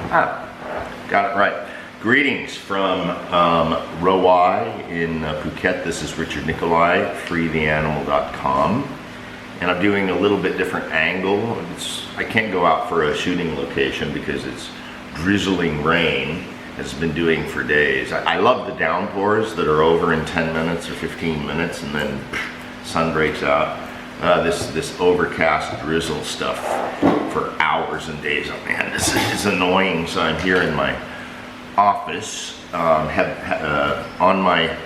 Got it right. Greetings from Rowai in Phuket. This is Richard Nikoley, freetheanimal.com. And I'm doing a little bit different angle. I can't go out for a shooting location because it's drizzling rain, as it's been doing for days. I love the downpours that are over in 10 minutes or 15 minutes and then sun breaks out. This overcast drizzle stuff for hours and days. Oh man, this is annoying. So I'm here in my office, on my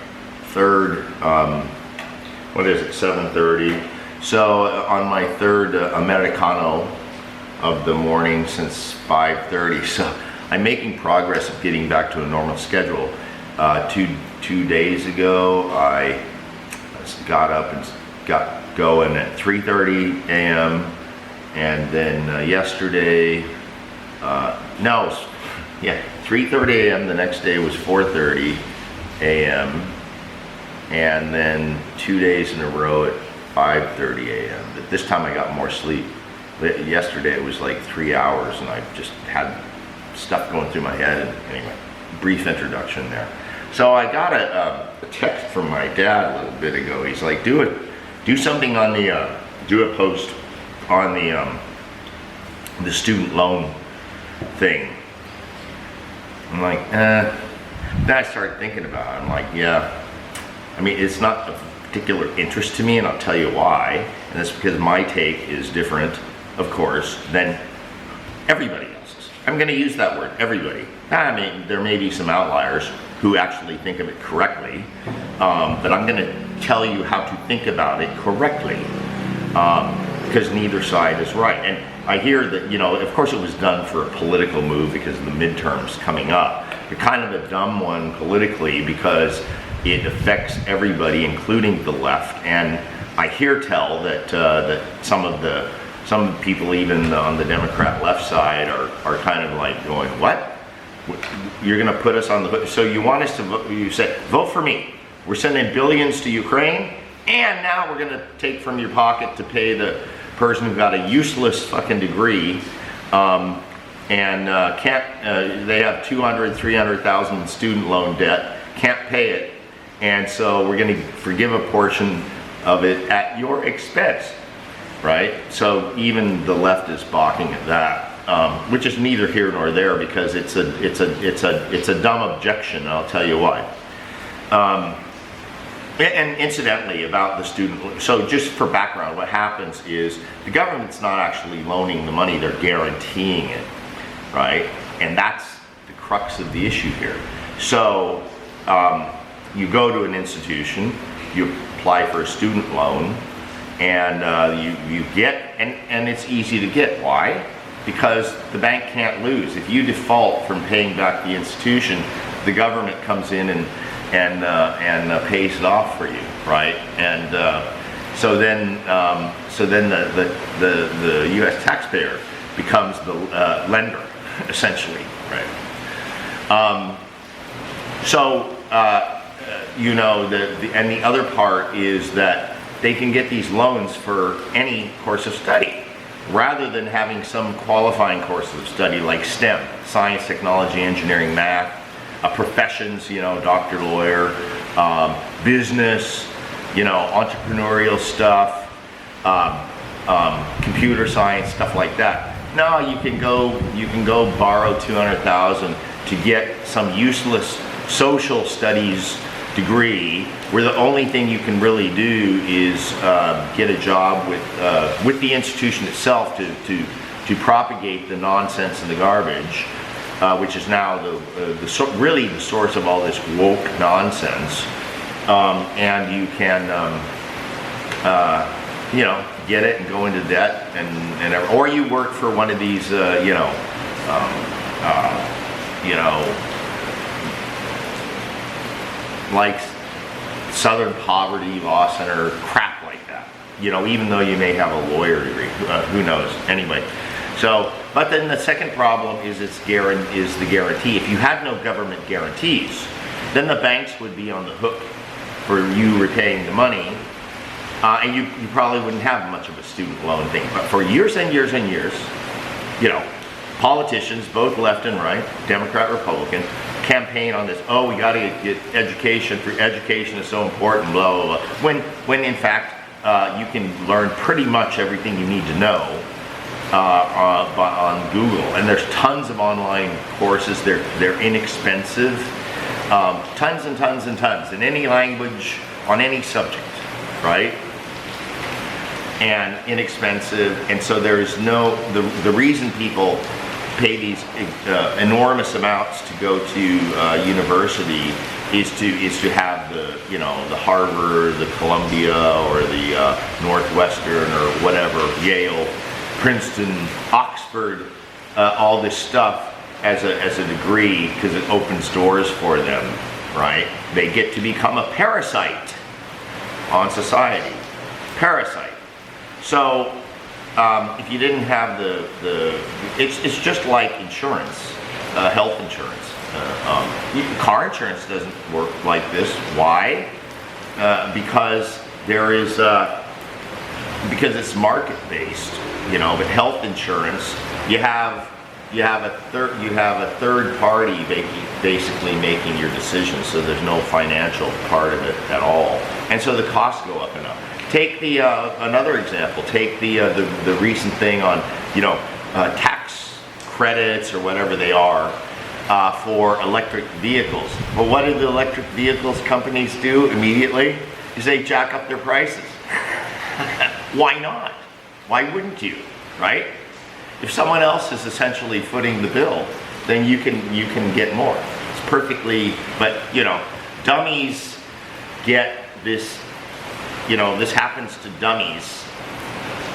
third, 7:30. So on my third Americano of the morning since 5:30. So I'm making progress of getting back to a normal schedule. Two days ago, I got up and got going at 3:30 a.m. and then yesterday, 3:30 a.m. The next day was 4:30 a.m. and then 2 days in a row at 5:30 a.m. But this time I got more sleep. Yesterday it was like 3 hours and I just had stuff going through my head. And anyway, brief introduction there. So I got a text from my dad a little bit ago. He's like, do something on the, do a post on the student loan thing. I'm like, Then I started thinking about it. I'm like, yeah. I mean, it's not of particular interest to me, and I'll tell you why. And that's because my take is different, of course, than everybody else's. I'm going to use that word, everybody. I mean, there may be some outliers who actually think of it correctly, but I'm going to tell you how to think about it correctly, because neither side is right. And I hear that, of course it was done for a political move because of the midterms coming up. But kind of a dumb one politically because it affects everybody, including the left. And I hear tell that some people even on the Democrat left side are kind of like going, what? You're going to put us on the hook? So you want us to vote? You say, vote for me. We're sending billions to Ukraine, and now we're going to take from your pocket to pay the person who got a useless fucking degree, and they have 200, 300,000 student loan debt, can't pay it, and so we're going to forgive a portion of it at your expense, right? So even the left is balking at that, which is neither here nor there because it's a dumb objection, and I'll tell you why. And incidentally, about the student loan, so just for background, what happens is the government's not actually loaning the money, they're guaranteeing it, right? And that's the crux of the issue here. So you go to an institution, you apply for a student loan, and you get, and it's easy to get. Why? Because the bank can't lose. If you default from paying back the institution, the government comes in and pays it off for you, right? And so then the U.S. taxpayer becomes the lender, essentially, right? And the other part is that they can get these loans for any course of study, rather than having some qualifying courses of study like STEM, science, technology, engineering, math. Professions, doctor, lawyer, business, entrepreneurial stuff, computer science, stuff like that. No, you can go borrow $200,000 to get some useless social studies degree, where the only thing you can really do is get a job with the institution itself to propagate the nonsense and the garbage. Which is now really the source of all this woke nonsense, and you can, get it and go into debt, or you work for one of these, like Southern Poverty Law Center, crap like that. Even though you may have a lawyer degree, who knows? Anyway. So, but then the second problem is the guarantee. If you had no government guarantees, then the banks would be on the hook for you repaying the money, and you probably wouldn't have much of a student loan thing. But for years and years and years, politicians, both left and right, Democrat, Republican, campaign on this. Oh, we got to get education. Education is so important. Blah blah blah. When in fact you can learn pretty much everything you need to know on Google, and there's tons of online courses. They're inexpensive, tons and tons and tons in any language on any subject, right? And inexpensive, and so there is no the reason people pay these enormous amounts to go to university is to have the Harvard, the Columbia, or the Northwestern, or whatever, Yale, Princeton, Oxford, all this stuff as a degree, because it opens doors for them, right? They get to become a parasite on society, parasite. So if you didn't have it's just like insurance, health insurance. Car insurance doesn't work like this. Why? Because because it's market based, But health insurance, you have a third party basically making your decisions, so there's no financial part of it at all, and so the costs go up and up. Take another example. Take the recent thing on tax credits or whatever they are for electric vehicles. Well, what do the electric vehicles companies do immediately? Is they jack up their prices. Why not? Why wouldn't you? Right? If someone else is essentially footing the bill, then you can get more. It's perfectly, but dummies get this. This happens to dummies,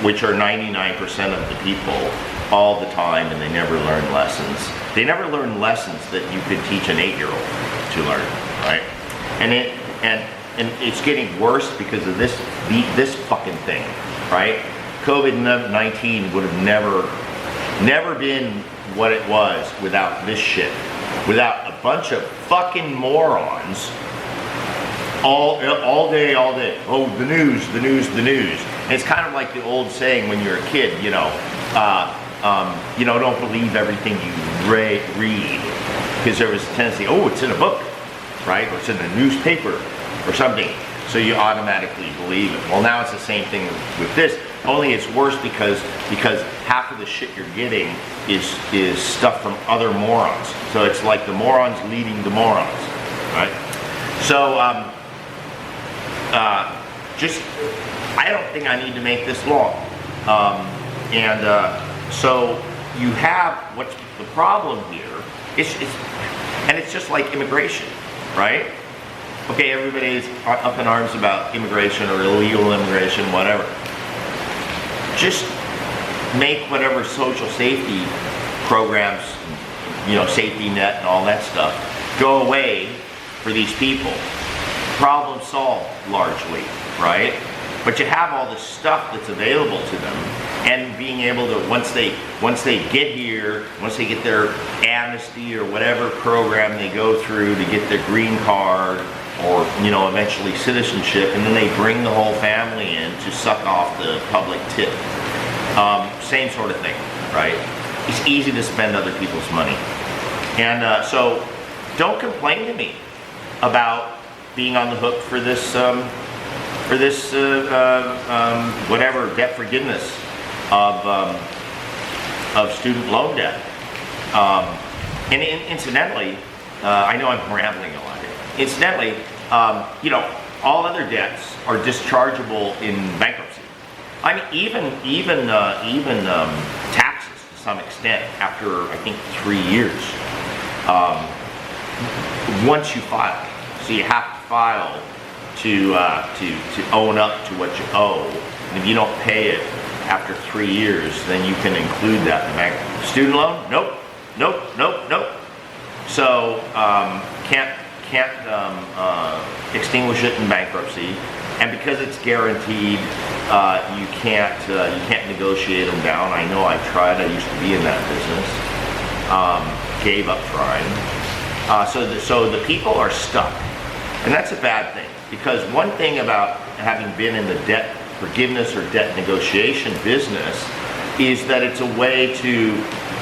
which are 99% of the people all the time, and they never learn lessons. They never learn lessons that you could teach an 8-year-old to learn, right? And it's getting worse because of this fucking thing, right? COVID-19 would have never been what it was without this shit, without a bunch of fucking morons. All day. Oh, the news. And it's kind of like the old saying when you're a kid, don't believe everything you read, because there was a tendency, oh, it's in a book, right? Or it's in a newspaper or something, so you automatically believe it. Well, now it's the same thing with this, only it's worse because half of the shit you're getting is stuff from other morons. So it's like the morons leading the morons, right? So, I don't think I need to make this long. So you have, what's the problem here, it's just like immigration, right? Okay, everybody is up in arms about immigration or illegal immigration, whatever. Just make whatever social safety programs, safety net and all that stuff, go away for these people. Problem solved largely, right? But you have all this stuff that's available to them, and being able to, once they get here, once they get their amnesty or whatever program they go through to get their green card, or eventually citizenship, and then they bring the whole family in to suck off the public tip. Same sort of thing, right? It's easy to spend other people's money, and so don't complain to me about being on the hook for this whatever debt forgiveness of student loan debt. And incidentally, I know I'm rambling a lot here. Incidentally, all other debts are dischargeable in bankruptcy. I mean, even taxes to some extent after I think 3 years. Once you file, so you have to file to own up to what you owe. And if you don't pay it after 3 years, then you can include that in the bank. Student loan? Nope. So can't extinguish it in bankruptcy, and because it's guaranteed, you can't negotiate them down. I know I tried. I used to be in that business. Gave up trying. So the people are stuck, and that's a bad thing, because one thing about having been in the debt forgiveness or debt negotiation business is that it's a way to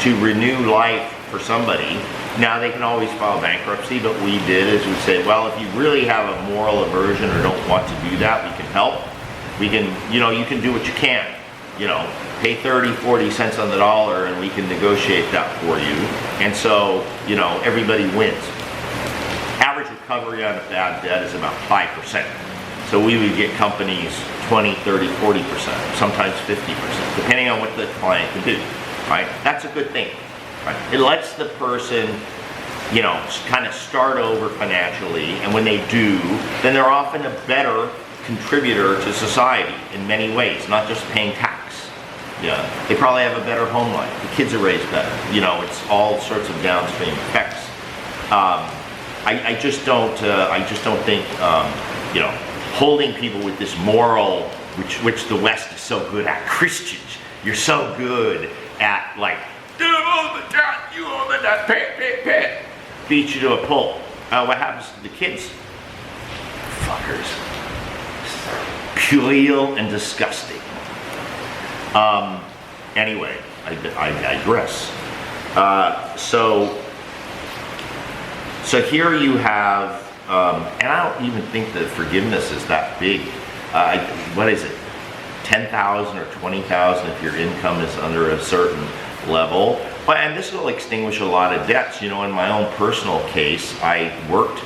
to renew life for somebody. Now they can always file bankruptcy, but we did is we say, well, if you really have a moral aversion or don't want to do that, we can help. We can, you know, you can do what you can. You know, pay 30, 40 cents on the dollar and we can negotiate that for you. And so, you know, everybody wins. Average recovery on a bad debt is about 5%. So we would get companies 20, 30, 40%, sometimes 50%, depending on what the client can do, right? That's a good thing. Right. It lets the person, you know, kind of start over financially, and when they do, then they're often a better contributor to society in many ways, not just paying tax. Yeah, they probably have a better home life. The kids are raised better. You know, it's all sorts of downstream effects. I just don't think, you know, holding people with this moral, which the West is so good at. Christians, you're so good at, like, you own the debt, you own the debt, pay. Beat you to a pulp. What happens to the kids? Fuckers. Puerile and disgusting. Anyway, I digress. So here you have, and I don't even think that forgiveness is that big. What is it? 10,000 or 20,000 if your income is under a certain level. And this will extinguish a lot of debts. You know, in my own personal case, I worked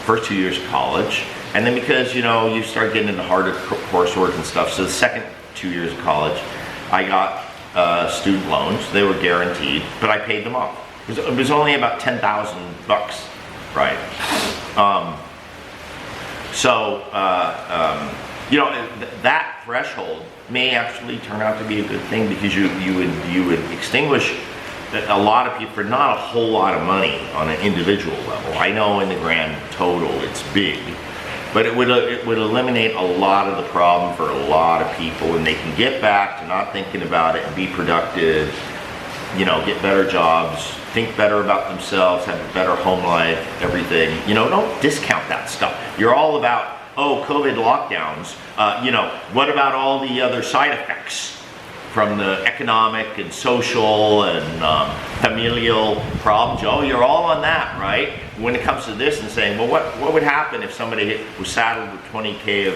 first 2 years of college, and then because, you know, you start getting into harder coursework and stuff, so the second 2 years of college, I got student loans. They were guaranteed, but I paid them off. It was only about $10,000, right? You know, that threshold may actually turn out to be a good thing, because you would extinguish a lot of people for not a whole lot of money on an individual level. I know in the grand total it's big, but it would eliminate a lot of the problem for a lot of people, and they can get back to not thinking about it and be productive, you know, get better jobs, think better about themselves, have a better home life, everything. You know, don't discount that stuff. You're all about, oh, COVID lockdowns. You know, what about all the other side effects from the economic and social and familial problems? Oh, you're all on that, right? When it comes to this and saying, well, what would happen if somebody was saddled with 20K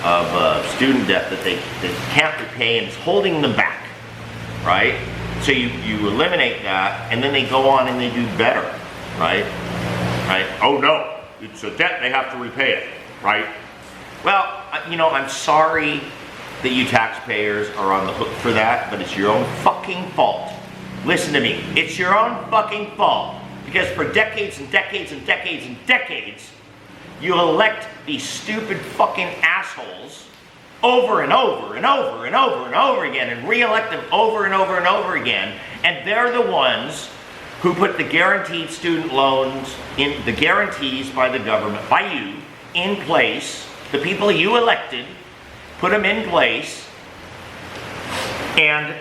of student debt that they can't repay and it's holding them back, right? So you eliminate that, and then they go on and they do better, right? Right? Oh no, it's a debt, they have to repay it, right? Well, you know, I'm sorry that you taxpayers are on the hook for that, but it's your own fucking fault. Listen to me, it's your own fucking fault. Because for decades and decades and decades and decades, you elect these stupid fucking assholes over and over and over and over and over again, and re-elect them over and over and over again, and they're the ones who put the guaranteed student loans, in the guarantees by the government, by you, in place. The people you elected put them in place, and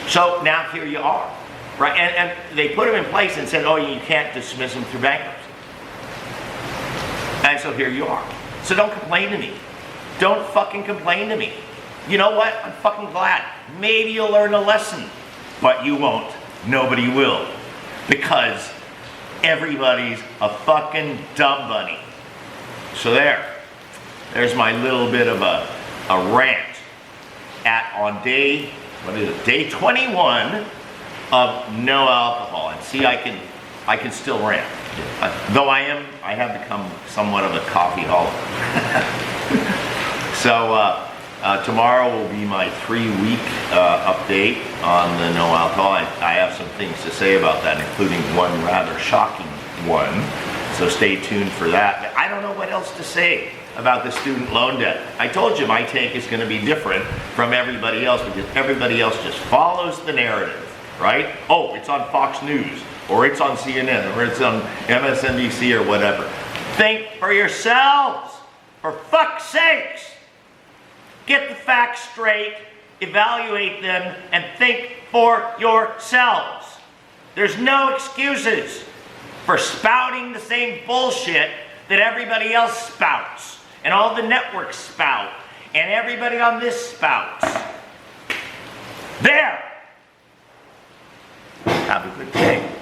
so now here you are, right? And they put them in place and said, oh, you can't dismiss them through bankruptcy. And so here you are. So don't complain to me. Don't fucking complain to me. You know what? I'm fucking glad. Maybe you'll learn a lesson, but you won't. Nobody will. Because everybody's a fucking dumb bunny. So there's my little bit of a rant on day 21 of no alcohol. And see, I can still rant. Though I have become somewhat of a coffeeholic. So tomorrow will be my 3-week update on the no alcohol. I have some things to say about that, including one rather shocking one. So stay tuned for that. But I don't know what else to say about the student loan debt. I told you my take is going to be different from everybody else, because everybody else just follows the narrative, right? Oh, it's on Fox News, or it's on CNN, or it's on MSNBC, or whatever. Think for yourselves, for fuck's sakes. Get the facts straight, evaluate them, and think for yourselves. There's no excuses for spouting the same bullshit that everybody else spouts, and all the networks spout, and everybody on this spouts. There! Have a good day.